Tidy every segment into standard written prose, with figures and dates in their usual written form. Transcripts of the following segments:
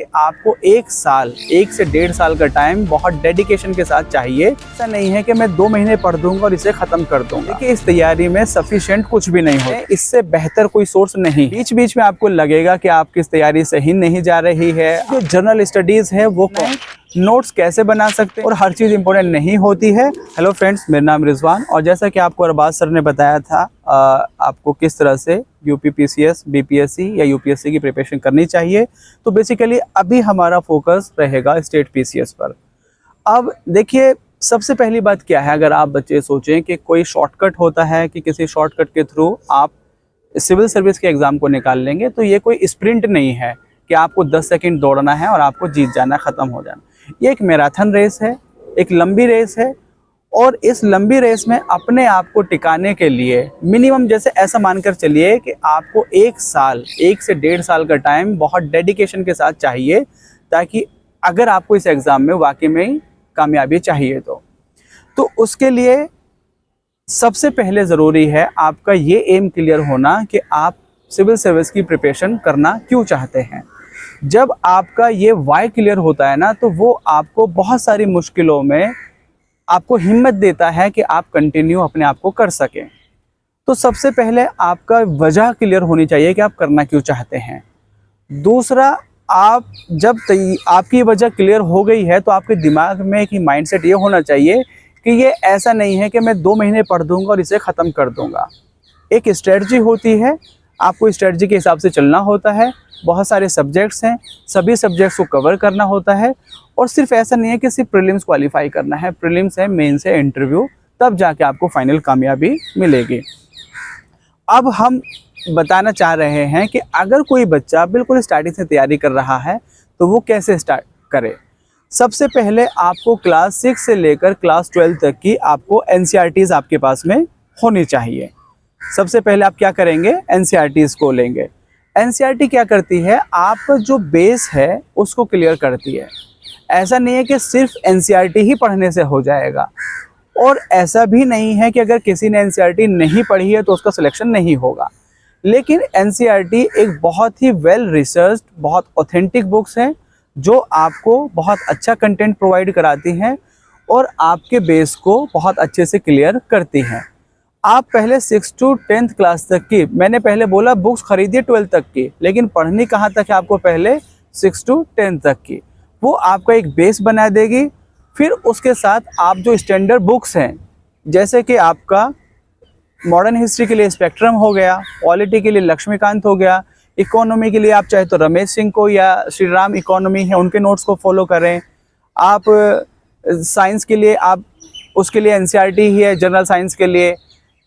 कि आपको 1 से 1.5 साल का टाइम बहुत डेडिकेशन के साथ चाहिए। ऐसा नहीं है कि मैं 2 महीने पढ़ दूंगा और इसे खत्म कर दूंगा। देखिए, इस तैयारी में सफिशिएंट कुछ भी नहीं है, इससे बेहतर कोई सोर्स नहीं। बीच बीच में आपको लगेगा कि आपकी इस तैयारी सही नहीं जा रही है। जो जनरल स्टडीज है वो नोट्स कैसे बना सकते हैं और हर चीज़ इंपॉर्टेंट नहीं होती है। हेलो फ्रेंड्स, मेरा नाम रिजवान और जैसा कि आपको अरबाज सर ने बताया था आपको किस तरह से यूपीपीसीएस, बीपीएससी या यूपीएससी की प्रिपरेशन करनी चाहिए, तो बेसिकली अभी हमारा फोकस रहेगा स्टेट पीसीएस पर। अब देखिए, सबसे पहली बात क्या है, अगर आप बच्चे सोचें कि कोई शॉर्टकट होता है कि किसी शॉर्टकट के थ्रू आप सिविल सर्विस के एग्ज़ाम को निकाल लेंगे, तो ये कोई स्प्रिंट नहीं है कि आपको 10 सेकंड दौड़ना है और आपको जीत जाना, ख़त्म हो जाना। ये एक मैराथन रेस है, एक लंबी रेस है और इस लंबी रेस में अपने आप को टिकाने के लिए मिनिमम, जैसे ऐसा मानकर चलिए कि आपको 1 से 1.5 साल का टाइम बहुत डेडिकेशन के साथ चाहिए, ताकि अगर आपको इस एग्ज़ाम में वाकई में कामयाबी चाहिए तो उसके लिए सबसे पहले ज़रूरी है आपका ये एम क्लियर होना कि आप सिविल सर्विस की प्रिपरेशन करना क्यों चाहते हैं। जब आपका ये वाई क्लियर होता है ना, तो वो आपको बहुत सारी मुश्किलों में आपको हिम्मत देता है कि आप कंटिन्यू अपने आप को कर सकें। तो सबसे पहले आपका वजह क्लियर होनी चाहिए कि आप करना क्यों चाहते हैं। दूसरा, आप जब आपकी वजह क्लियर हो गई है तो आपके दिमाग में एक माइंडसेट ये होना चाहिए कि ये ऐसा नहीं है कि मैं 2 महीने पढ़ दूंगा और इसे ख़त्म कर दूंगा। एक स्ट्रेटजी होती है, आपको स्ट्रेटजी के हिसाब से चलना होता है। बहुत सारे सब्जेक्ट्स हैं, सभी सब्जेक्ट्स को कवर करना होता है और सिर्फ ऐसा नहीं है कि सिर्फ प्रीलिम्स क्वालिफाई करना है। प्रीलिम्स है, मेंस है, इंटरव्यू, तब जाके आपको फाइनल कामयाबी मिलेगी। अब हम बताना चाह रहे हैं कि अगर कोई बच्चा बिल्कुल स्टार्टिंग से तैयारी कर रहा है तो वो कैसे स्टार्ट करे। सबसे पहले आपको क्लास 6 से लेकर क्लास 12 तक की आपको एनसीईआरटीज़ आपके पास में होनी चाहिए। सबसे पहले आप क्या करेंगे, एनसीईआरटीज़ को लेंगे। एनसीईआरटी क्या करती है, आपका जो बेस है उसको क्लियर करती है। ऐसा नहीं है कि सिर्फ एनसीईआरटी ही पढ़ने से हो जाएगा, और ऐसा भी नहीं है कि अगर किसी ने एनसीईआरटी नहीं पढ़ी है तो उसका सिलेक्शन नहीं होगा। लेकिन एनसीईआरटी एक बहुत ही वेल रिसर्च्ड, बहुत ऑथेंटिक बुक्स हैं जो आपको बहुत अच्छा कंटेंट प्रोवाइड कराती हैं और आपके बेस को बहुत अच्छे से क्लियर करती हैं। आप पहले 6 to 10th क्लास तक की, मैंने पहले बोला बुक्स खरीदिए 12 तक की, लेकिन पढ़नी कहाँ तक है आपको, पहले 6 to 10 तक की। वो आपका एक बेस बना देगी। फिर उसके साथ आप जो स्टैंडर्ड बुक्स हैं, जैसे कि आपका मॉडर्न हिस्ट्री के लिए स्पेक्ट्रम हो गया, पॉलिटी के लिए लक्ष्मीकांत हो गया, इकोनॉमी के लिए आप चाहे तो रमेश सिंह को या श्री राम इकोनॉमी है उनके नोट्स को फॉलो करें। आप साइंस के लिए आप उसके लिए एनसीईआरटी ही है, जनरल साइंस के लिए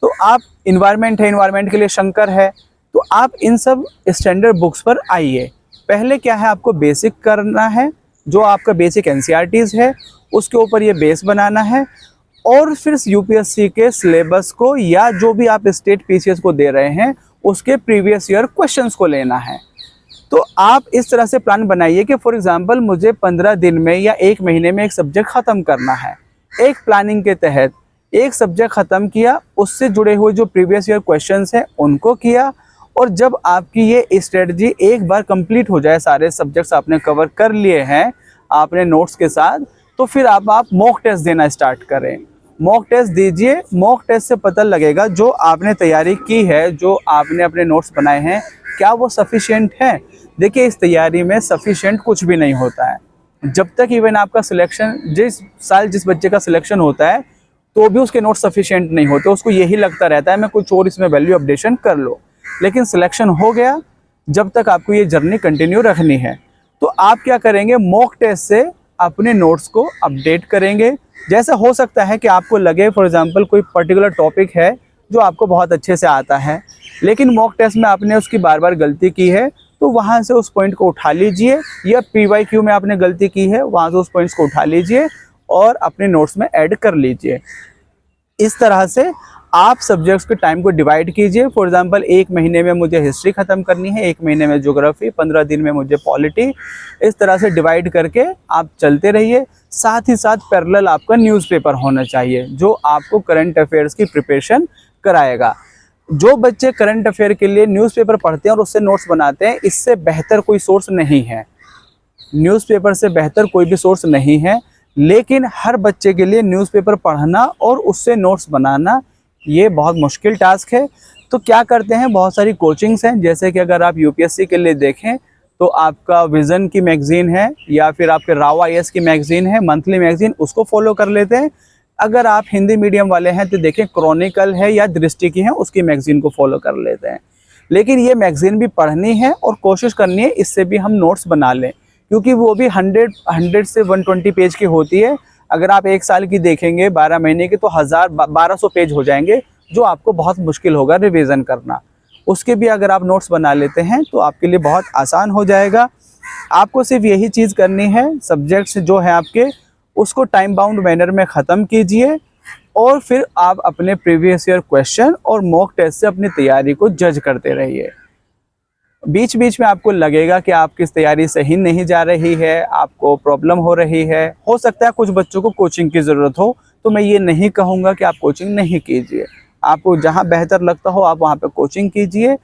तो आप इन्वायरमेंट है, इन्वायरमेंट के लिए शंकर है। तो आप इन सब स्टैंडर्ड बुक्स पर आइए। पहले क्या है, आपको बेसिक करना है, जो आपका बेसिक एनसीईआरटीज़ है उसके ऊपर ये बेस बनाना है, और फिर यूपीएससी के सिलेबस को या जो भी आप स्टेट पीसीएस को दे रहे हैं उसके प्रीवियस ईयर क्वेश्चंस को लेना है। तो आप इस तरह से प्लान बनाइए कि फॉर एग्जांपल मुझे 15 दिन में या 1 महीने में एक सब्जेक्ट ख़त्म करना है। एक प्लानिंग के तहत एक सब्जेक्ट ख़त्म किया, उससे जुड़े हुए जो प्रीवियस ईयर क्वेश्चंस हैं उनको किया, और जब आपकी ये स्ट्रेटजी एक बार कंप्लीट हो जाए, सारे सब्जेक्ट्स आपने कवर कर लिए हैं आपने नोट्स के साथ, तो फिर आप मॉक टेस्ट देना स्टार्ट करें। मॉक टेस्ट दीजिए। मॉक टेस्ट से पता लगेगा जो आपने तैयारी की है, जो आपने अपने नोट्स बनाए हैं, क्या वो सफिशिएंट है। देखिए, इस तैयारी में सफिशिएंट कुछ भी नहीं होता है। जब तक इवन आपका सिलेक्शन, जिस साल जिस बच्चे का सिलेक्शन होता है तो भी उसके नोट्स सफिशिएंट नहीं होते, उसको यही लगता रहता है मैं कुछ और इसमें वैल्यू अपडेशन कर लो। लेकिन सिलेक्शन हो गया, जब तक आपको ये जर्नी कंटिन्यू रखनी है, तो आप क्या करेंगे, मॉक टेस्ट से अपने नोट्स को अपडेट करेंगे। जैसा हो सकता है कि आपको लगे फॉर एग्जांपल कोई पर्टिकुलर टॉपिक है जो आपको बहुत अच्छे से आता है, लेकिन मॉक टेस्ट में आपने उसकी बार बार गलती की है, तो वहाँ से उस पॉइंट को उठा लीजिए, या पीवाईक्यू में आपने गलती की है वहाँ से उस पॉइंट्स को उठा लीजिए और अपने नोट्स में ऐड कर लीजिए। इस तरह से आप सब्जेक्ट्स के टाइम को डिवाइड कीजिए। फॉर एग्जांपल 1 महीने में मुझे हिस्ट्री ख़त्म करनी है, 1 महीने में ज्योग्राफी, 15 दिन में मुझे पॉलिटी, इस तरह से डिवाइड करके आप चलते रहिए। साथ ही साथ पैरेलल आपका न्यूज़पेपर होना चाहिए जो आपको करंट अफेयर्स की प्रिपरेशन कराएगा। जो बच्चे करंट अफेयर के लिए न्यूज़पेपर पढ़ते हैं और उससे नोट्स बनाते हैं, इससे बेहतर कोई सोर्स नहीं है। न्यूज़पेपर से बेहतर कोई भी सोर्स नहीं है, लेकिन हर बच्चे के लिए न्यूज़पेपर पढ़ना और उससे नोट्स बनाना ये बहुत मुश्किल टास्क है। तो क्या करते हैं, बहुत सारी कोचिंग्स हैं, जैसे कि अगर आप यूपीएससी के लिए देखें तो आपका विज़न की मैगज़ीन है या फिर आपके राव आईएएस की मैगज़ीन है, मंथली मैगज़ीन, उसको फॉलो कर लेते हैं। अगर आप हिंदी मीडियम वाले हैं तो देखें क्रॉनिकल है या दृष्टि की है, उसकी मैगज़ीन को फॉलो कर लेते हैं। लेकिन ये मैगज़ीन भी पढ़नी है और कोशिश करनी है इससे भी हम नोट्स बना लें, क्योंकि वो भी 100 से 120 पेज की होती है। अगर आप 1 साल की देखेंगे 12 महीने की तो 1200 पेज हो जाएंगे, जो आपको बहुत मुश्किल होगा रिवीजन करना। उसके भी अगर आप नोट्स बना लेते हैं तो आपके लिए बहुत आसान हो जाएगा। आपको सिर्फ यही चीज़ करनी है, सब्जेक्ट्स जो है आपके उसको टाइम बाउंड मैनर में ख़त्म कीजिए और फिर आप अपने प्रीवियस ईयर क्वेश्चन और मॉक टेस्ट से अपनी तैयारी को जज करते रहिए। बीच बीच में आपको लगेगा कि आपकी तैयारी सही नहीं जा रही है, आपको प्रॉब्लम हो रही है, हो सकता है कुछ बच्चों को कोचिंग की ज़रूरत हो, तो मैं ये नहीं कहूँगा कि आप कोचिंग नहीं कीजिए। आपको जहाँ बेहतर लगता हो आप वहाँ पे कोचिंग कीजिए,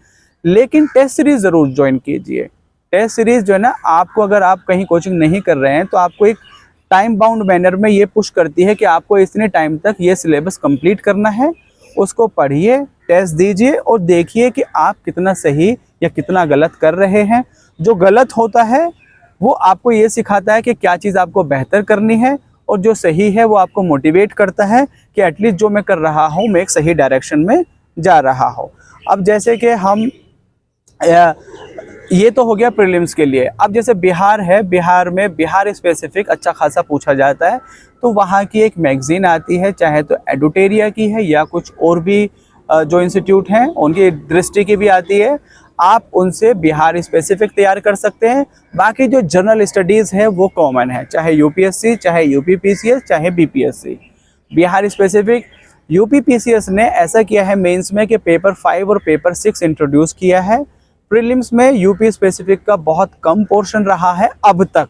लेकिन टेस्ट सीरीज़ ज़रूर ज्वाइन कीजिए। टेस्ट सीरीज़ जो है ना, आपको अगर आप कहीं कोचिंग नहीं कर रहे हैं तो आपको एक टाइम बाउंड मैनर में ये पुश करती है कि आपको इतने टाइम तक ये सिलेबस कंप्लीट करना है। उसको पढ़िए, टेस्ट दीजिए और देखिए कि आप कितना सही या कितना गलत कर रहे हैं। जो गलत होता है वो आपको ये सिखाता है कि क्या चीज़ आपको बेहतर करनी है, और जो सही है वो आपको मोटिवेट करता है कि एटलीस्ट जो मैं कर रहा हूँ मैं एक सही डायरेक्शन में जा रहा हूँ। अब जैसे कि हम ये तो हो गया प्रीलिम्स के लिए। अब जैसे बिहार है, बिहार में बिहार स्पेसिफिक अच्छा खासा पूछा जाता है, तो वहाँ की एक मैगज़ीन आती है, चाहे तो एडुटेरिया की है या कुछ और भी जो इंस्टीट्यूट हैं उनकी दृष्टि की भी आती है। आप उनसे बिहार स्पेसिफिक तैयार कर सकते हैं। बाकी जो जनरल स्टडीज़ है वो कॉमन है, चाहे यूपीएससी, चाहे यूपीपीसीएस, चाहे बीपीएससी। बिहार स्पेसिफिक यूपीपीसीएस ने ऐसा किया है मेंस में कि पेपर 5 और पेपर 6 इंट्रोड्यूस किया है। प्रीलिम्स में यूपी स्पेसिफिक का बहुत कम पोर्शन रहा है अब तक।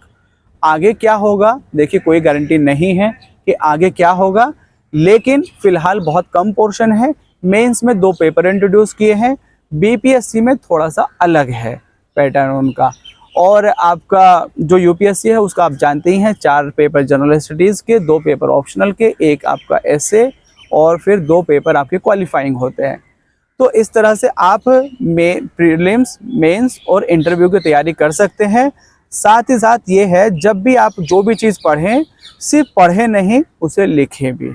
आगे क्या होगा देखिए, कोई गारंटी नहीं है कि आगे क्या होगा, लेकिन फ़िलहाल बहुत कम पोर्शन है। मेंस में 2 पेपर इंट्रोड्यूस किए हैं, बीपीएससी में थोड़ा सा अलग है पैटर्न उनका। और आपका जो यूपीएससी है उसका आप जानते ही हैं, 4 पेपर जनरल स्टडीज़ के, 2 पेपर ऑप्शनल के, 1 आपका एसए और फिर 2 पेपर आपके क्वालिफाइंग होते हैं। तो इस तरह से आप प्रीलिम्स, मेंस और इंटरव्यू की तैयारी कर सकते हैं। साथ ही साथ ये है, जब भी आप जो भी चीज़ पढ़ें सिर्फ पढ़ें नहीं, उसे लिखें भी,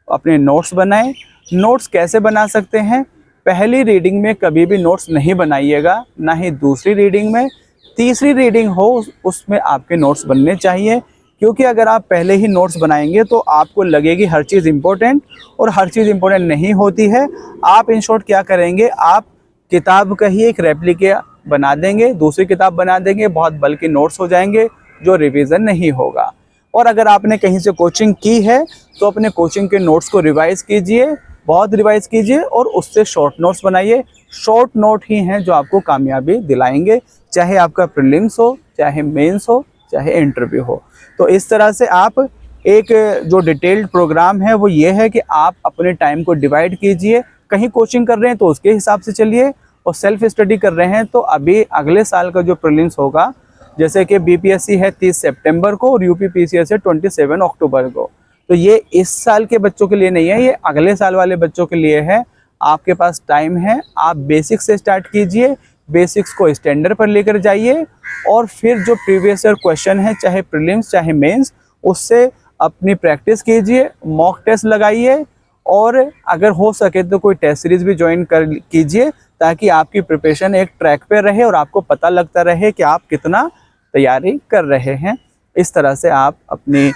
अपने नोट्स बनाएं। नोट्स कैसे बना सकते हैं, पहली रीडिंग में कभी भी नोट्स नहीं बनाइएगा, ना ही दूसरी रीडिंग में। तीसरी रीडिंग हो उसमें आपके नोट्स बनने चाहिए, क्योंकि अगर आप पहले ही नोट्स बनाएंगे तो आपको लगेगी हर चीज़ इम्पोर्टेंट, और हर चीज़ इम्पोर्टेंट नहीं होती है। आप इन शॉर्ट क्या करेंगे, आप किताब का ही एक रेप्लिका बना देंगे, दूसरी किताब बना देंगे, बहुत बल्कि नोट्स हो जाएंगे जो रिवीजन नहीं होगा। और अगर आपने कहीं से कोचिंग की है तो अपने कोचिंग के नोट्स को रिवाइज़ कीजिए, बहुत रिवाइज कीजिए और उससे शॉर्ट नोट्स बनाइए। शॉर्ट नोट ही हैं जो आपको कामयाबी दिलाएंगे, चाहे आपका प्रीलिम्स हो, चाहे मेंस हो, चाहे इंटरव्यू हो। तो इस तरह से आप एक जो डिटेल्ड प्रोग्राम है वो ये है कि आप अपने टाइम को डिवाइड कीजिए। कहीं कोचिंग कर रहे हैं तो उसके हिसाब से चलिए, और सेल्फ स्टडी कर रहे हैं तो अभी अगले साल का जो प्रीलिम्स होगा, जैसे कि बीपीएससी है 30 सितंबर को और यूपीपीसीएस है 27 अक्टूबर को, तो ये इस साल के बच्चों के लिए नहीं है, ये अगले साल वाले बच्चों के लिए है। आपके पास टाइम है, आप बेसिक्स से स्टार्ट कीजिए, बेसिक्स को स्टैंडर्ड पर लेकर जाइए, और फिर जो प्रीवियस ईयर क्वेश्चन है, चाहे प्रीलिम्स चाहे मेंस, उससे अपनी प्रैक्टिस कीजिए, मॉक टेस्ट लगाइए, और अगर हो सके तो कोई टेस्ट सीरीज़ भी ज्वाइन कर कीजिए, ताकि आपकी प्रिपरेशन एक ट्रैक पे रहे और आपको पता लगता रहे कि आप कितना तैयारी कर रहे हैं। इस तरह से आप अपनी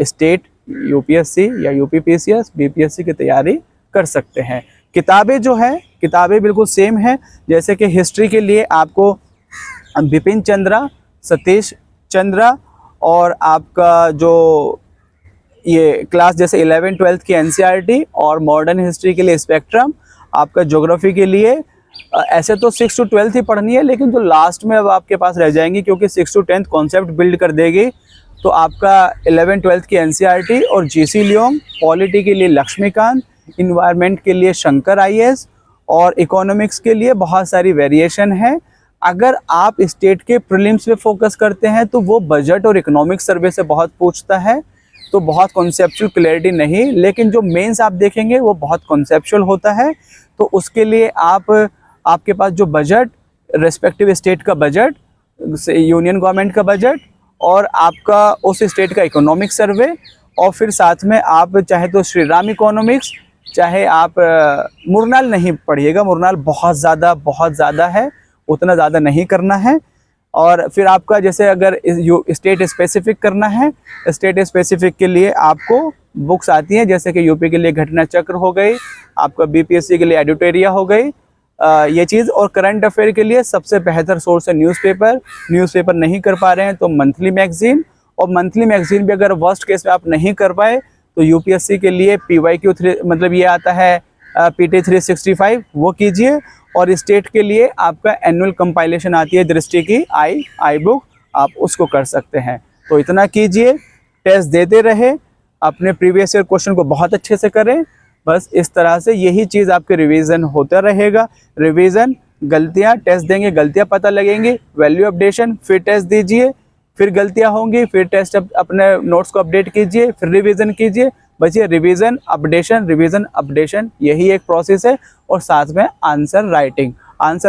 स्टेट यूपीएससी या यूपीपीसीएस, बीपीएससी की तैयारी कर सकते हैं। किताबें जो हैं, किताबें बिल्कुल सेम हैं। जैसे कि हिस्ट्री के लिए आपको बिपिन चंद्रा, सतीश चंद्रा, और आपका जो ये क्लास जैसे 11-12 की एनसीईआरटी, और मॉडर्न हिस्ट्री के लिए स्पेक्ट्रम, आपका ज्योग्राफी के लिए ऐसे तो 6 to 12 ही पढ़नी है, लेकिन जो लास्ट में अब आपके पास रह जाएंगी, क्योंकि 6 to 10 कॉन्सेप्ट बिल्ड कर देगी, तो आपका 11-12 की एनसीईआरटी और जीसी लियोंग, पॉलिटी के लिए लक्ष्मीकांत, इन्वायरमेंट के लिए शंकर आईएएस, और इकोनॉमिक्स के लिए बहुत सारी वेरिएशन है। अगर आप स्टेट के प्रीलिम्स पे फोकस करते हैं तो वो बजट और इकोनॉमिक सर्वे से बहुत पूछता है, तो बहुत कॉन्सेप्चुअल क्लैरिटी नहीं। लेकिन जो मेंस आप देखेंगे वो बहुत कॉन्सेप्चुअल होता है। तो उसके लिए आपके पास जो बजट, रेस्पेक्टिव स्टेट का बजट, यूनियन गवर्नमेंट का बजट और आपका उस स्टेट का इकोनॉमिक सर्वे, और फिर साथ में आप चाहे तो श्री राम इकोनॉमिक्स, चाहे आप मुरनाल नहीं पढ़िएगा, मुरनाल बहुत ज़्यादा है, उतना ज़्यादा नहीं करना है। और फिर आपका जैसे अगर स्टेट स्पेसिफिक करना है, स्टेट स्पेसिफिक के लिए आपको बुक्स आती हैं, जैसे कि यूपी के लिए घटना चक्र हो गई, आपका बीपीएससी के लिए एडिटोरिया हो गई, ये चीज़। और करंट अफेयर के लिए सबसे बेहतर सोर्स है न्यूज़पेपर नहीं कर पा रहे हैं तो मंथली मैगजीन, और मंथली मैगजीन भी अगर वर्स्ट केस में आप नहीं कर पाए तो यूपीएससी के लिए PYQ 3 मतलब ये आता है PT 365 वो कीजिए। और स्टेट के लिए आपका एनुअल कंपाइलेशन आती है दृष्टि की आई बुक, आप उसको कर सकते हैं। तो इतना कीजिए, टेस्ट देते रहे, अपने प्रीवियस ईयर क्वेश्चन को बहुत अच्छे से करें। बस इस तरह से यही चीज़ आपके रिवीजन होता रहेगा। रिवीजन, गलतियां, टेस्ट देंगे, गलतियां पता लगेंगी, वैल्यू अपडेशन, फिर टेस्ट दीजिए, फिर गलतियां होंगी, फिर टेस्ट अपने नोट्स को अपडेट कीजिए, फिर रिवीजन कीजिए। बस ये रिवीजन अपडेशन यही एक प्रोसेस है। और साथ में आंसर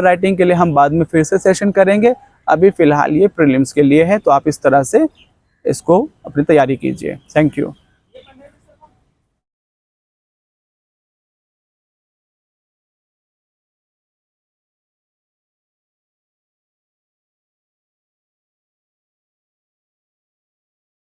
राइटिंग के लिए हम बाद में फिर से सेशन करेंगे। अभी फ़िलहाल ये प्रीलिम्स के लिए है, तो आप इस तरह से इसको अपनी तैयारी कीजिए। Thank you.